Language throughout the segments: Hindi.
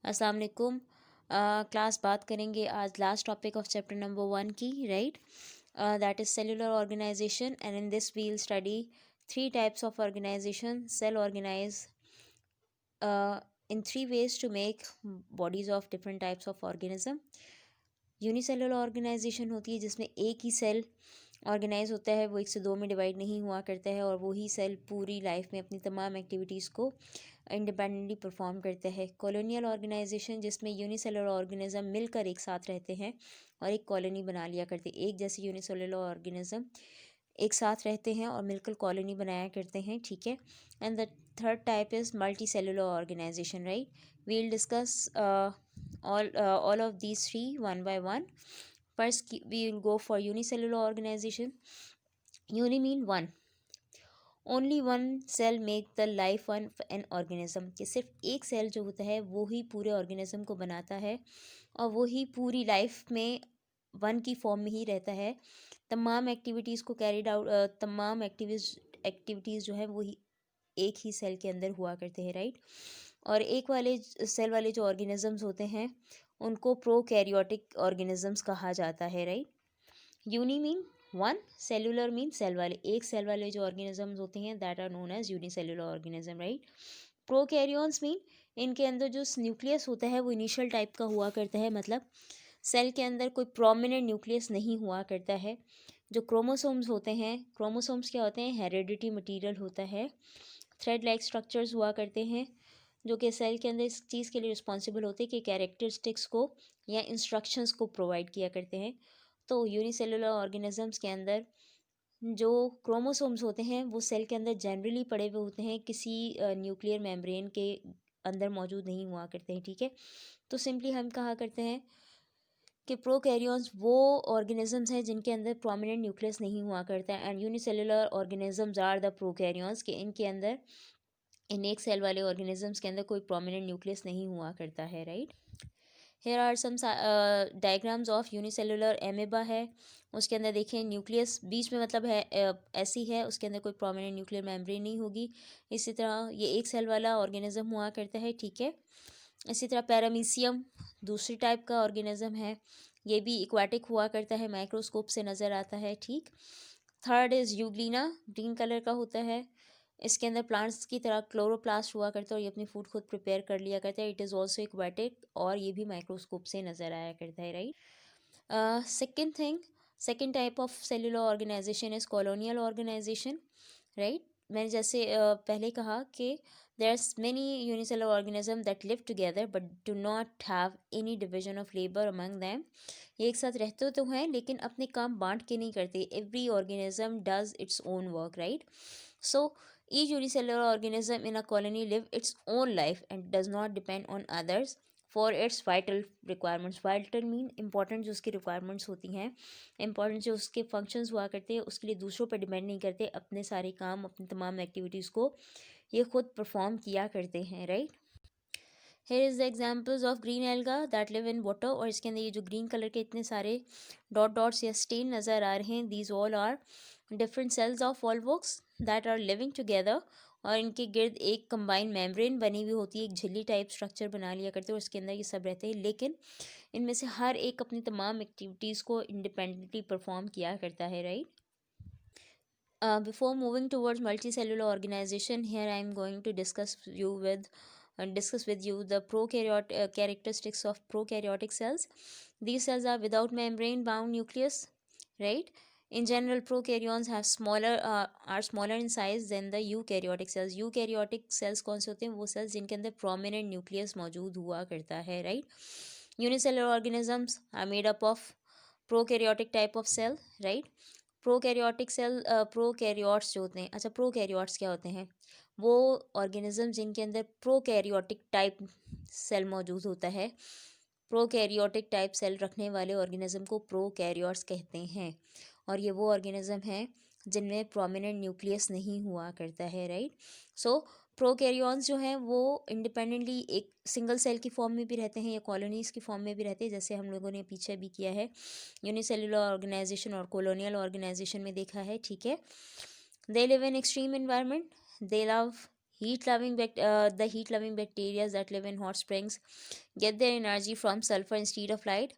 अस्सलाम वालेकुम। क्लास बात करेंगे आज last topic of chapter number 1 की, right? That is cellular organisation and in this we'll study 3 types of organisation. Cell organise in 3 ways to make bodies of different types of organism. Unicellular organisation होती है जिसमें एक ही सेल ऑर्गेनाइज होता है, वो 1 से 2 में डिवाइड नहीं हुआ करता है और वही सेल पूरी लाइफ में अपनी तमाम एक्टिविटीज़ को इंडिपेंडेंटली परफॉर्म करता है. कॉलोनियल ऑर्गेनाइजेशन जिसमें यूनिसेलुलर ऑर्गेनिज्म मिलकर एक साथ रहते हैं और एक कॉलोनी बना लिया करते हैं. एक जैसे यूनिसेलुलर ऑर्गेनिज्म एक साथ रहते हैं और मिलकर कॉलोनी बनाया करते हैं, ठीक है. And the third type is multi cellular organisation, right? We'll discuss all of these three one by one. First, we will go for unicellular organization. Uni mean one. Only one cell make the life one an organism, कि सिर्फ एक सेल जो होता है वो ही पूरे ऑर्गेनिज्म को बनाता है और वो ही पूरी लाइफ में वन की फॉर्म में ही रहता है. तमाम एक्टिविटीज़ को कैरिड आउट, तमाम एक्टिविटीज़ जो है वो ही एक ही सेल के अंदर हुआ करते हैं, राइट? और एक वाले सेल वाले जो ऑर्गेनिजम्स होते हैं उनको प्रोकैरियोटिक ऑर्गेनिजम्स कहा जाता है, right? Uni mean one, cellular mean cell वाले, एक सेल वाले जो ऑर्गेनिजम्स होते हैं that are known as unicellular organism, right? Prokaryotes mean इनके अंदर जो न्यूक्लियस होता है वो इनिशियल टाइप का हुआ करता है, मतलब सेल के अंदर कोई प्रोमिनेंट न्यूक्लियस नहीं हुआ करता है. जो क्रोमोसोम्स होते हैं, क्रोमोसोम्स क्या होते हैं? हेरिडिटी मटीरियल होता है. थ्रेड लाइक स्ट्रक्चर्स हुआ करते हैं जो कि सेल के अंदर इस चीज़ के लिए रिस्पॉन्सिबल होते हैं कि कैरेक्टरिस्टिक्स को या इंस्ट्रक्शंस को प्रोवाइड किया करते हैं. तो यूनिसेलुलर ऑर्गेनिजम्स के अंदर जो क्रोमोसोम्स होते हैं वो सेल के अंदर जनरली पड़े हुए होते हैं, किसी न्यूक्लियर मेम्ब्रेन के अंदर मौजूद नहीं हुआ करते हैं, ठीक है. तो सिंपली हम कहा करते हैं कि प्रोकैरियोन्स वो ऑर्गेनिजम्स हैं जिनके अंदर प्रोमिनेंट न्यूक्लियस नहीं हुआ करता है and unicellular organisms are the prokaryotes, कि इनके अंदर इन एक सेल वाले ऑर्गेनिजम्स के अंदर कोई प्रोमिनेंट न्यूक्लियस नहीं हुआ करता है, right? Here are some diagrams of unicellular amoeba है. उसके अंदर देखें न्यूक्लियस बीच में मतलब है ऐसी है, उसके अंदर कोई प्रोमिनेंट न्यूक्लियर मेम्ब्रेन नहीं होगी. इसी तरह ये एक सेल वाला ऑर्गेनिज्म हुआ करता है, ठीक है. इसी तरह पैरामीशियम दूसरी टाइप का ऑर्गेनिज्म है, ये भी इक्वाटिक हुआ करता है, माइक्रोस्कोप से नज़र आता है, ठीक. Third is Euglena, green colour का होता है. इसके अंदर प्लांट्स की तरह क्लोरोप्लास्ट हुआ करता है और ये अपनी फूड खुद प्रिपेयर कर लिया करता है. इट इज़ ऑल्सो एक्वाटिक और ये भी माइक्रोस्कोप से नज़र आया करता है, right? Second type of cellular organisation is colonial organisation, right? मैंने जैसे पहले कहा कि there's many unicellular organisms that live together but do not have any division of labor among them. ये एक साथ रहते तो हैं लेकिन अपने काम बांट के नहीं करते. Every organism does its own work, right? So each unicellular organism in a colony live its own life and does not depend on others for its vital requirements. Vital mean important, जो उसकी requirements होती हैं, important जो उसके functions हुआ करते हैं, उसके लिए दूसरों पर डिपेंड नहीं करते. अपने सारे काम, अपनी तमाम एक्टिविटीज़ को ये खुद परफॉर्म किया करते हैं, right? Here is the examples of green alga that live in water. और इसके अंदर ये जो ग्रीन कलर के इतने सारे डॉट डॉट्स या स्टेन नज़र आ रहे हैं, these all are different cells of volvox that are living together. और इनके गिर्द एक कंबाइंड मेम्ब्रेन बनी हुई होती है, एक झिल्ली टाइप स्ट्रक्चर बना लिया करते हैं और इसके अंदर ये सब रहते हैं, लेकिन इनमें से हर एक अपनी तमाम एक्टिविटीज़ को इंडिपेंडेंटली परफॉर्म किया करता है, right? Before moving towards multicellular organization, here I am going to discuss with you the prokaryotic characteristics of prokaryotic cells. These cells are without membrane bound nucleus, right? In general, prokaryotes have are smaller in size than the eukaryotic cells. Eukaryotic cells कौन से होते हैं? वो cells जिनके अंदर prominent nucleus मौजूद हुआ करता है, right? Unicellular organisms are made up of prokaryotic type of cell, right? Prokaryotic cell, prokaryotes जो होते हैं, अच्छा प्रोकैरियोट्स क्या होते हैं? वो ऑर्गेनिज्म जिनके अंदर प्रोकैरियोटिक टाइप सेल मौजूद होता है. प्रोकैरियोटिक टाइप सेल रखने वाले ऑर्गेनिज्म को प्रोकैरियोट्स कहते हैं और ये वो ऑर्गेनिज्म हैं जिनमें प्रोमिनेंट न्यूक्लियस नहीं हुआ करता है, राइट? सो प्रोकैरियोन्स जो हैं वो इंडिपेंडेंटली एक सिंगल सेल की फॉर्म में भी रहते हैं या कॉलोनीज़ की फॉर्म में भी रहते हैं, जैसे हम लोगों ने पीछे भी किया है यूनिसेलुलर ऑर्गेनाइजेशन और कॉलोनियल ऑर्गेनाइजेशन में देखा है, ठीक है. They live in extreme environment, they love The heat loving bacteria that live in hot springs get their energy from sulfur instead of light.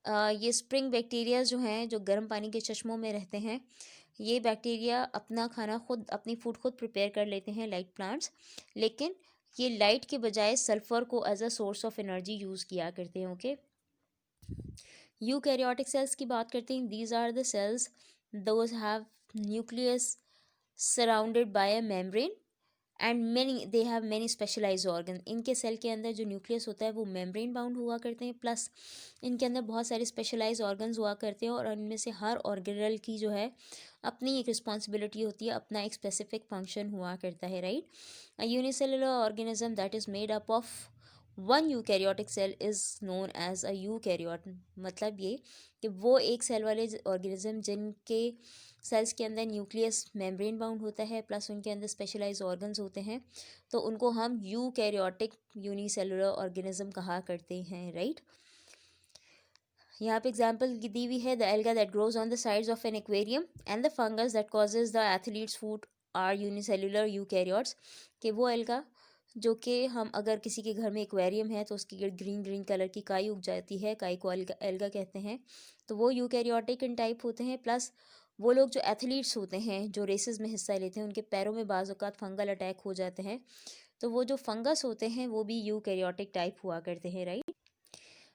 ये स्प्रिंग बैक्टीरिया जो हैं, जो गर्म पानी के चश्मों में रहते हैं, ये बैक्टीरिया अपना खाना खुद, अपनी फूड खुद प्रिपेयर कर लेते हैं लाइक प्लांट्स, लेकिन ये लाइट के बजाय सल्फर को as a source of energy use किया करते हैं। ओके, यूकैरियोटिक सेल्स की बात करते हैं। These are the cells those have nucleus surrounded by a membrane and many they have many specialize organ. इनके सेल के अंदर जो न्यूक्लियस होता है वो मेम्ब्रेन बाउंड हुआ करते हैं, प्लस इनके अंदर बहुत सारे स्पेशलाइज ऑर्गन्स हुआ करते हैं, और इनमें से हर ऑर्गेनल की जो है अपनी एक रिस्पॉन्सिबिलिटी होती है, अपना एक स्पेसिफिक फंक्शन हुआ करता है, right. A unicellular organism that is made up of one eukaryotic cell is known as a eukaryote. मतलब ये कि वो एक सेल वाले ऑर्गेनिज्म जिनके सेल्स के अंदर न्यूक्लियस मेम्ब्रेन बाउंड होता है, प्लस उनके अंदर स्पेशलाइज ऑर्गन्स होते हैं, तो उनको हम यूकैरियोटिक यूनिसेलुलर ऑर्गेनिज्म कहा करते हैं, राइट। यहाँ पे एग्जाम्पल दी हुई है, the alga that grows on the sides of an aquarium and the fungus that causes the athlete's foot are unicellular eukaryotes. कि वो एल्गा जो कि हम अगर किसी के घर में एक्वेरियम है तो उसकी ग्रीन ग्रीन कलर की काई उग जाती है, काई को एल्गा एल्गा कहते हैं, तो वो यूकैरियोटिक इन टाइप होते हैं। प्लस वो लोग जो एथलीट्स होते हैं, जो रेसेस में हिस्सा लेते हैं, उनके पैरों में बाज़ औक़ात फंगल अटैक हो जाते हैं, तो वो जो फंगस होते हैं वो भी यूकैरियोटिक टाइप हुआ करते हैं, राइट।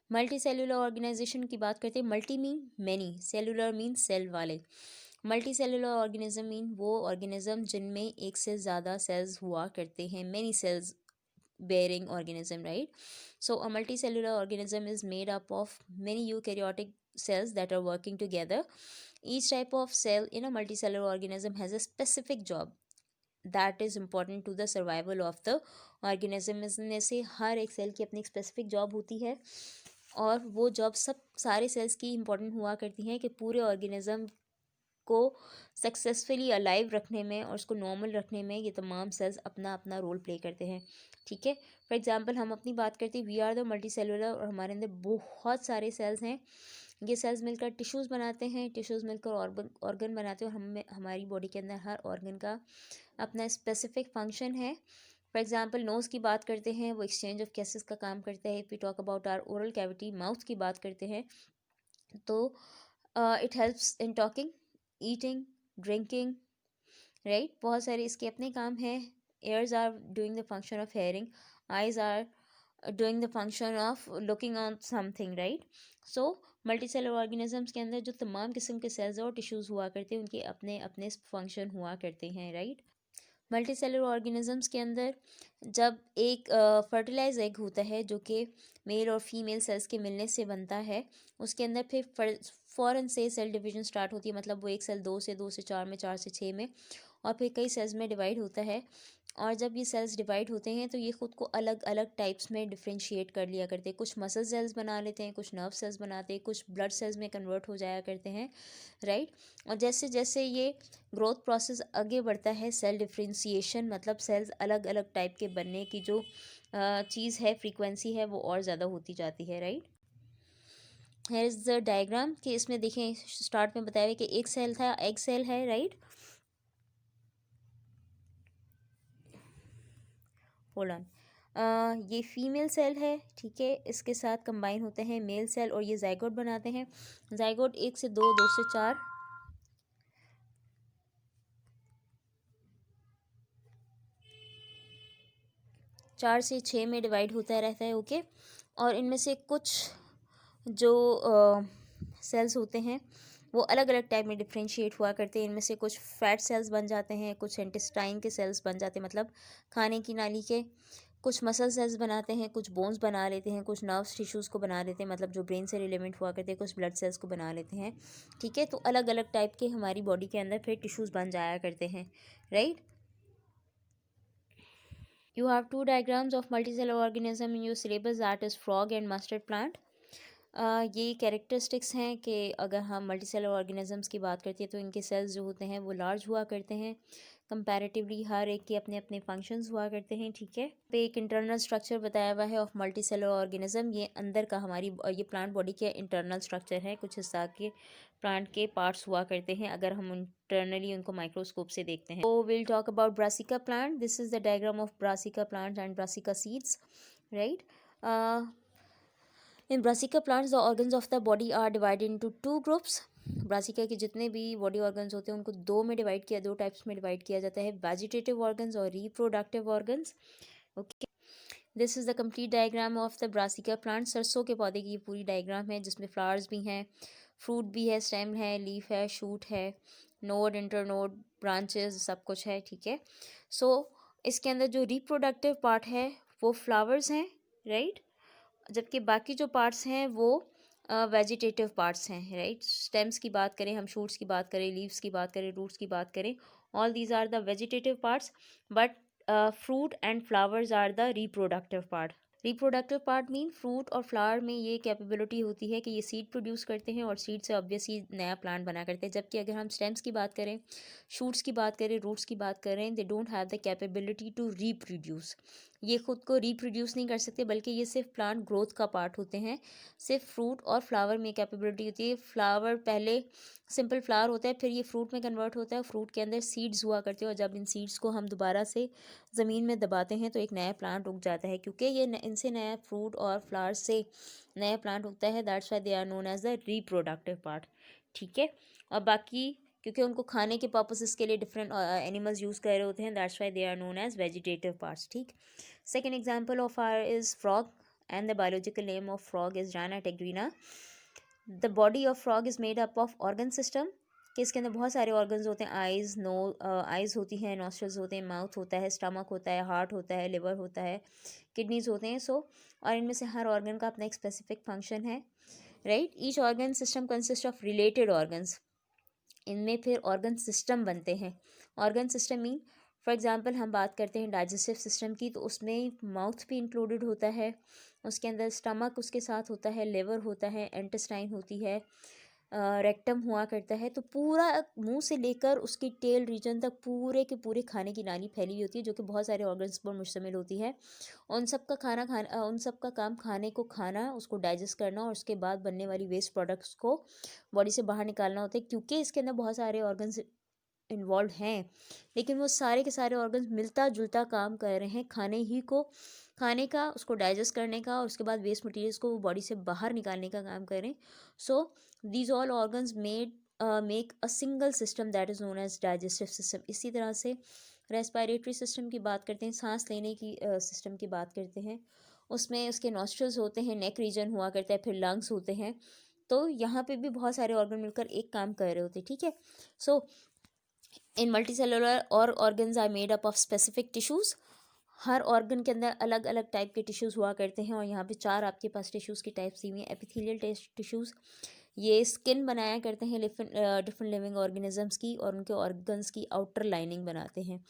मल्टी सेलुलर ऑर्गेनाइजेशन की बात करते हैं। Multi mean many, cellular mean cell वाले। मल्टी सेलुलर ऑर्गेनिज्म मीन वो ऑर्गेनिज्म जिनमें एक से ज़्यादा सेल्स हुआ करते हैं, many cells bearing organism, right? So a multicellular organism is made up of many eukaryotic cells that are working together. Each type of cell in a multicellular organism has a specific job that is important to the survival of the organism. इसमें से हर एक सेल की अपनी एक स्पेसिफिक जॉब होती है, और वो जॉब सब सारे सेल्स की इम्पोर्टेंट हुआ करती हैं कि पूरे ऑर्गेनिज्म को सक्सेसफुली अलाइव रखने में और उसको नॉर्मल रखने में ये तमाम सेल्स अपना अपना रोल प्ले करते हैं, ठीक है। फॉर एग्जांपल हम अपनी बात करते हैं, we are the multi cellular, और हमारे अंदर बहुत सारे सेल्स हैं। ये सेल्स मिलकर टिश्यूज़ बनाते हैं, टिश्यूज़ मिलकर ऑर्गन बनाते हैं, और हमें हमारी बॉडी के अंदर हर ऑर्गन का अपना स्पेसिफिक फंक्शन है। फॉर एग्जांपल नोज़ की बात करते हैं, वो एक्सचेंज ऑफ गैसेस का काम करता है। If we talk about our oral cavity, mouth की बात करते हैं, तो it helps in talking, eating, drinking, right. बहुत सारे इसके अपने काम हैं। ears are doing the function of hearing, eyes are doing the function of looking on something, right. So multicellular organisms के अंदर जो तमाम किस्म के सेल्स और टिश्यूज़ हुआ करते हैं, उनके अपने अपने फंक्शन हुआ करते हैं, राइट। मल्टीसेलुलर ऑर्गेनिजम्स के अंदर जब एक फर्टिलाइज एग होता है जो कि मेल और फीमेल सेल्स के मिलने से बनता है, उसके अंदर फिर फ़ौरन से सेल डिवीजन स्टार्ट होती है। मतलब वो एक सेल दो से चार में, चार से छः में, और फिर कई सेल्स में डिवाइड होता है। और जब ये सेल्स डिवाइड होते हैं तो ये ख़ुद को अलग अलग टाइप्स में डिफ्रेंशिएट कर लिया करते हैं। कुछ मसल सेल्स बना लेते हैं, कुछ नर्व सेल्स बनाते हैं, कुछ ब्लड सेल्स में कन्वर्ट हो जाया करते हैं, राइट। और जैसे जैसे ये ग्रोथ प्रोसेस आगे बढ़ता है, सेल डिफ्रेंशिएशन मतलब सेल्स अलग अलग टाइप के बनने की जो चीज़ है, फ्रीक्वेंसी है, वो और ज़्यादा होती जाती है, right. Here is the diagram कि इसमें देखें, स्टार्ट में बताया हुआ कि एक सेल था, एग सेल है, राइट। होल्ड ऑन, ये फीमेल सेल है, ठीक है। इसके साथ कंबाइन होते हैं मेल सेल, और ये जाइगोट बनाते हैं। जाइगोट एक से दो, दो से चार, चार से छः में डिवाइड होता रहता है, ओके। और इनमें से कुछ जो सेल्स होते हैं वो अलग अलग टाइप में डिफ्रेंशिएट हुआ करते हैं। इनमें से कुछ फैट सेल्स बन जाते हैं, कुछ इंटेस्टाइन के सेल्स बन जाते हैं, मतलब खाने की नाली के। कुछ मसल सेल्स बनाते हैं, कुछ बोन्स बना लेते हैं, कुछ नर्व्स टिश्यूज़ को बना लेते हैं, मतलब जो ब्रेन से रिलेवेंट हुआ करते हैं, कुछ ब्लड सेल्स को बना लेते हैं, ठीक है। तो अलग अलग टाइप के हमारी बॉडी के अंदर फिर टिश्यूज़ बन जाया करते हैं, right. You have two diagrams of multicellular organism in your syllabus, that is frog and mustard plant. ये कैरेक्टरिस्टिक्स हैं कि अगर हम मल्टी सेलर ऑर्गेनिजम्स की बात करते हैं तो इनके सेल्स जो होते हैं वो लार्ज हुआ करते हैं कंपैरेटिवली, हर एक के अपने अपने फंक्शंस हुआ करते हैं, ठीक है। पे एक इंटरनल स्ट्रक्चर बताया हुआ है ऑफ मल्टी सेलर ऑर्गेनिज्म। ये अंदर का हमारी ये प्लांट बॉडी के इंटरनल स्ट्रक्चर है, कुछ हिस्सा के प्लांट के पार्ट्स हुआ करते हैं अगर हम इंटरनली उनको माइक्रोस्कोप से देखते हैं। तो will talk about brassica plant. This is the diagram of brassica plant and brassica seeds, right. In brassica plants the organs of the body are divided into two groups. Brassica के जितने भी बॉडी ऑर्गन्स होते हैं उनको दो टाइप्स में डिवाइड किया जाता है, वेजिटेटिव ऑर्गन्स और reproductive organs, okay. This is the complete diagram of the brassica plant. सरसों के पौधे की ये पूरी डायग्राम है जिसमें फ्लावर्स भी हैं, फ्रूट भी है, स्टेम है, लीफ है, शूट है, नोड, इंटरनोड, ब्रांचेस, सब कुछ है, ठीक है। सो इसके अंदर जो रिप्रोडक्टिव पार्ट है वो फ्लावर्स हैं, राइट, जबकि बाकी जो पार्ट्स हैं वो वेजिटेटिव पार्ट्स हैं, राइट। स्टेम्स की बात करें, हम शूट्स की बात करें, लीव्स की बात करें, रूट्स की बात करें, all these are the vegetative parts, but fruit and flowers are the reproductive part. Reproductive part mean fruit और फ्लावर में ये कैपेबिलिटी होती है कि ये सीड प्रोड्यूस करते हैं और सीड से ऑब्वियसली नया प्लांट बना करते हैं। जबकि अगर हम स्टेम्स की बात करें, शूट्स की बात करें, रूट्स की बात करें, they don't have the capability to reproduce. ये खुद को रिप्रोड्यूस नहीं कर सकते, बल्कि ये सिर्फ प्लांट ग्रोथ का पार्ट होते हैं। सिर्फ फ्रूट और फ्लावर में कैपेबिलिटी होती है। फ्लावर पहले सिंपल फ्लावर होता है, फिर ये फ्रूट में कन्वर्ट होता है, फ्रूट के अंदर सीड्स हुआ करते हैं और जब इन सीड्स को हम दोबारा से ज़मीन में दबाते हैं तो एक नया प्लांट उग जाता है। क्योंकि ये इनसे नया फ्रूट और फ्लावर से नया प्लांट उगता है, that's why they are known as the reproductive part, ठीक है। और बाकी क्योंकि उनको खाने के पर्पसेस के लिए डिफरेंट एनिमल्स यूज़ कर रहे होते हैं, that's why they are known as vegetative parts, ठीक। Second example of our is frog, and the biological name of frog is Rana tegrina. The body of frog is made up of organ system, कि इसके अंदर बहुत सारे ऑर्गन्स होते हैं। आइज़ होती हैं, नॉस्ट्रल्स होते हैं, माउथ होता है, स्टमक होता है, हार्ट होता है, लिवर होता है, किडनीज होते हैं। सो और इनमें से हर ऑर्गन का अपना एक स्पेसिफिक फंक्शन है, right. Each organ system consist of related organs. इनमें फिर ऑर्गन सिस्टम बनते हैं। Organ system mean for example हम बात करते हैं डाइजेस्टिव सिस्टम की, तो उसमें माउथ भी इंक्लूडेड होता है, उसके अंदर स्टमक उसके साथ होता है, लिवर होता है, इंटेस्टाइन होती है, रेक्टम हुआ करता है। तो पूरा मुंह से लेकर उसकी टेल रीजन तक पूरे के पूरे खाने की नाली फैली हुई होती है, जो कि बहुत सारे ऑर्गन्स पर मुश्तमिल होती है। उन सब का उन सब का काम खाने को खाना, उसको डाइजेस्ट करना और उसके बाद बनने वाली वेस्ट प्रोडक्ट्स को बॉडी से बाहर निकालना होता है। क्योंकि इसके अंदर बहुत सारे ऑर्गन्स इन्वॉल्व हैं, लेकिन वो सारे के सारे ऑर्गन्स मिलता जुलता काम कर रहे हैं खाने का, उसको डाइजेस्ट करने का और उसके बाद वेस्ट मटेरियल्स को बॉडी से बाहर निकालने का काम कर रहे हैं। So these all organs make a single system that is known as digestive system. इसी तरह से रेस्पिरेटरी सिस्टम की बात करते हैं, सांस लेने की सिस्टम की बात करते हैं, उसमें उसके नॉस्ट्रल्स होते हैं, नेक रीजन हुआ करता है, फिर लंग्स होते हैं। तो यहाँ पे भी बहुत सारे ऑर्गन मिलकर एक काम कर रहे होते हैं, ठीक है। सो इन मल्टीसेलुलर और organs are made up of specific tissues. हर ऑर्गन के अंदर अलग अलग टाइप के टिश्यूज़ हुआ करते हैं और यहाँ पे 4 आपके पास टिश्यूज़ की टाइप्स दी हुई हैं। एपिथेलियल टिश्यूज़, ये स्किन बनाया करते हैं डिफरेंट लिविंग ऑर्गेनिजम्स की और उनके ऑर्गन्स की आउटर लाइनिंग बनाते हैं।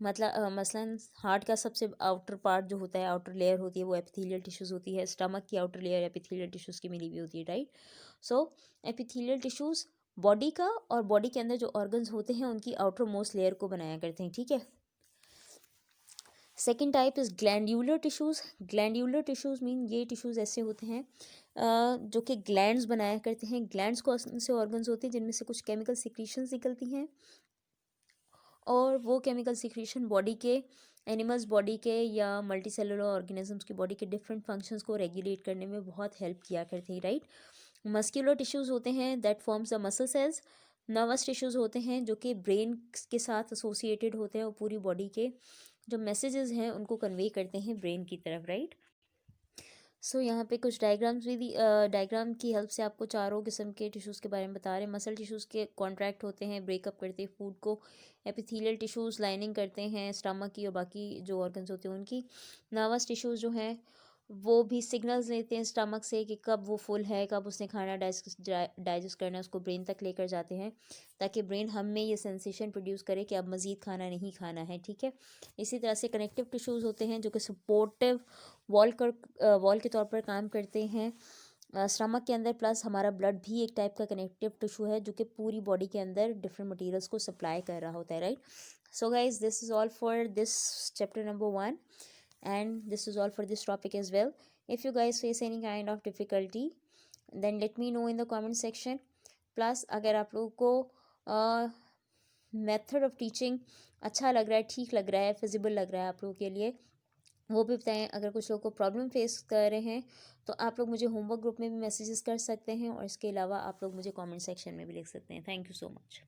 मतलब मसलन हार्ट का सबसे आउटर पार्ट जो होता है, आउटर लेयर होती है, वो एपिथेलियल टिश्यूज़ होती है। स्टमक की आउटर लेयर एपिथेलियल टिश्यूज़ की मिली हुई होती है, राइट। सो एपिथेलियल टिश्यूज़ बॉडी का और बॉडी के अंदर जो ऑर्गन्स होते हैं उनकी आउटर मोस्ट लेयर को बनाया करते हैं, ठीक है। Second type is glandular tissues. Glandular tissues mean ये टिश्यूज़ ऐसे होते हैं जो कि ग्लैंड्स बनाया करते हैं। ग्लैंड्स को से ऑर्गन्स होते हैं जिनमें से कुछ केमिकल सिक्रीशंस निकलती हैं और वो केमिकल सिक्रीशन बॉडी के एनिमल्स बॉडी के या मल्टी सेलुलर ऑर्गेनिजम्स की बॉडी के डिफरेंट फंक्शंस को रेगुलेट करने में बहुत हेल्प किया करते हैं, राइट। मस्क्यूलर टिश्यूज़ होते हैं that forms the muscle cells. Nervous tissues होते हैं जो कि ब्रेन के साथ एसोसिएटेड होते हैं और पूरी बॉडी के जो मैसेजेस हैं उनको कन्वे करते हैं ब्रेन की तरफ, राइट। सो यहाँ पे कुछ डायग्राम्स भी डायग्राम की हेल्प से आपको चारों किस्म के टिश्यूज़ के बारे में बता रहे हैं। मसल टिश्यूज़ के कॉन्ट्रैक्ट होते हैं, ब्रेकअप करते हैं फूड को। एपिथेलियल टिश्यूज़ लाइनिंग करते हैं स्टमक की और बाकी जो ऑर्गन्स होते हैं उनकी। नर्वस टिश्यूज़ जो हैं वो भी सिग्नल्स लेते हैं स्टमक से कि कब वो फुल है, कब उसने खाना डाइजेस्ट करना है, उसको ब्रेन तक लेकर जाते हैं ताकि ब्रेन हम में ये सेंसेशन प्रोड्यूस करे कि अब मज़ीद खाना नहीं खाना है, ठीक है। इसी तरह से कनेक्टिव टिश्यूज़ होते हैं जो कि सपोर्टिव वॉल के तौर पर काम करते हैं स्टमक के अंदर, प्लस हमारा ब्लड भी एक टाइप का कनेक्टिव टिश्यू है जो कि पूरी बॉडी के अंदर डिफरेंट मटेरियल्स को सप्लाई कर रहा होता है, right. So guys, this is all for this chapter number 1 and this is all for this topic as well. If you guys face any kind of difficulty, then let me know in the comment section. Plus अगर आप लोगों को मेथड ऑफ टीचिंग अच्छा लग रहा है, ठीक लग रहा है, फिजिबल लग रहा है आप लोगों के लिए, वो भी बताएं. अगर कुछ लोग को प्रॉब्लम फेस कर रहे हैं तो आप लोग मुझे होमवर्क ग्रुप में भी मैसेजेस कर सकते हैं, और इसके अलावा आप लोग मुझे कमेंट सेक्शन में भी लिख सकते हैं. Thank you so much.